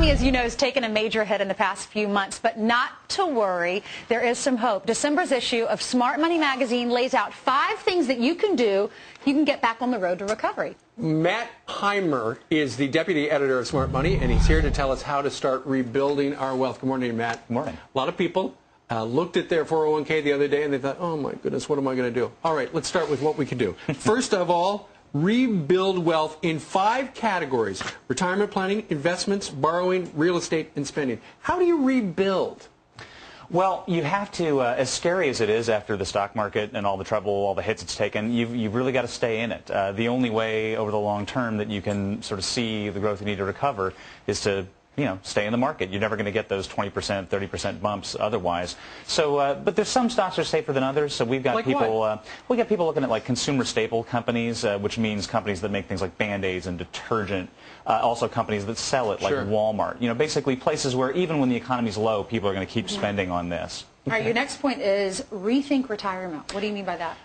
economy, as you know, has taken a major hit in the past few months, but not to worry. There is some hope. December's issue of Smart Money magazine lays out 5 things that you can do. You can get back on the road to recovery. Matt Heimer is the deputy editor of Smart Money, and he's here to tell us how to start rebuilding our wealth. Good morning, Matt. Good morning. A lot of people looked at their 401k the other day and they thought, oh my goodness, what am I going to do? All right, let's start with what we can do. First of all, rebuild wealth in 5 categories: retirement planning, investments, borrowing, real estate, and spending. How do you rebuild? Well, you have to, as scary as it is after the stock market and all the trouble, all the hits it's taken, you've really got to stay in it. The only way over the long term that you can sort of see the growth you need to recover is to stay in the market. You're never going to get those 20%, 30% bumps otherwise. So, but there's some stocks that are safer than others. So we've got like people, we got people looking at like consumer staple companies, which means companies that make things like Band-Aids and detergent. Also companies that sell it, like Sure. Walmart. Basically places where even when the economy's low, people are going to keep spending on this. All right, your next point is rethink retirement. What do you mean by that?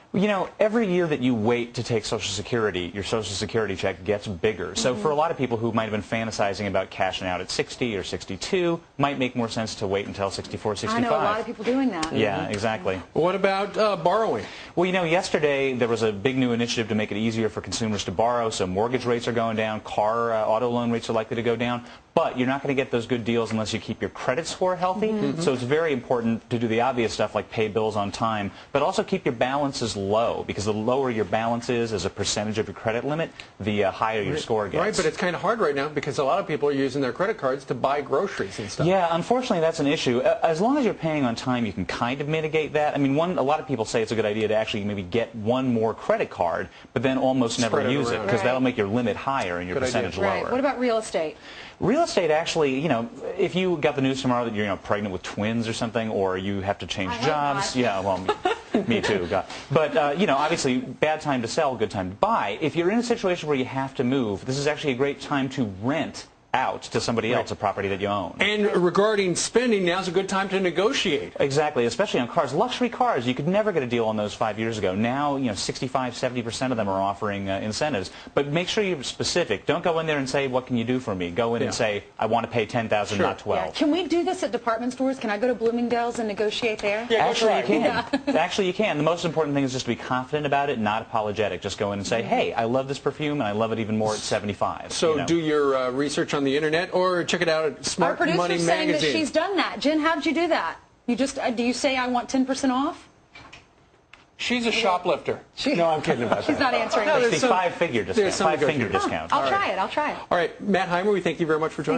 Every year that you wait to take Social Security, your Social Security check gets bigger. So for a lot of people who might have been fantasizing about cashing out at 60 or 62, might make more sense to wait until 64, 65. I know a lot of people doing that. Yeah, exactly. What about borrowing? Well, yesterday there was a big new initiative to make it easier for consumers to borrow. So mortgage rates are going down, auto loan rates are likely to go down. But you're not going to get those good deals unless you keep your credit score healthy. So it's very important to do the obvious stuff like pay bills on time, but also keep your balances low, because the lower your balance is as a percentage of your credit limit, the higher your score gets. Right, but it's kind of hard right now because a lot of people are using their credit cards to buy groceries and stuff. Yeah, unfortunately that's an issue. As long as you're paying on time, you can kind of mitigate that. I mean, a lot of people say it's a good idea to actually maybe get one more credit card, but then almost never use it, because that'll make your limit higher and your percentage lower. Right. What about real estate? Real estate, actually, if you got the news tomorrow that you're pregnant with twins or something, or you have to change jobs, yeah, well, me too. God. But obviously, bad time to sell, good time to buy. If you're in a situation where you have to move, this is actually a great time to rent out to somebody else a property that you own. And regarding spending, now's a good time to negotiate. Exactly, especially on cars. Luxury cars, you could never get a deal on those 5 years ago. Now, 65, 70% of them are offering incentives. But make sure you're specific. Don't go in there and say, what can you do for me? Go in and say, I want to pay $10,000, not 12. Yeah. Can we do this at department stores? Can I go to Bloomingdale's and negotiate there? Yeah, actually, you can. Yeah. Actually, you can. The most important thing is just to be confident about it, not apologetic. Just go in and say, hey, I love this perfume, and I love it even more at 75. So do your research on the internet, or check it out at Smart Money Magazine. Our producer's saying that she's done that. Jen, how did you do that? You just do you say I want 10% off? She's a shoplifter. No, I'm kidding about that. She's not answering. It's the 5-figure discount. 5-finger discount. I'll try it. I'll try it. All right, Matt Heimer, we thank you very much for joining us.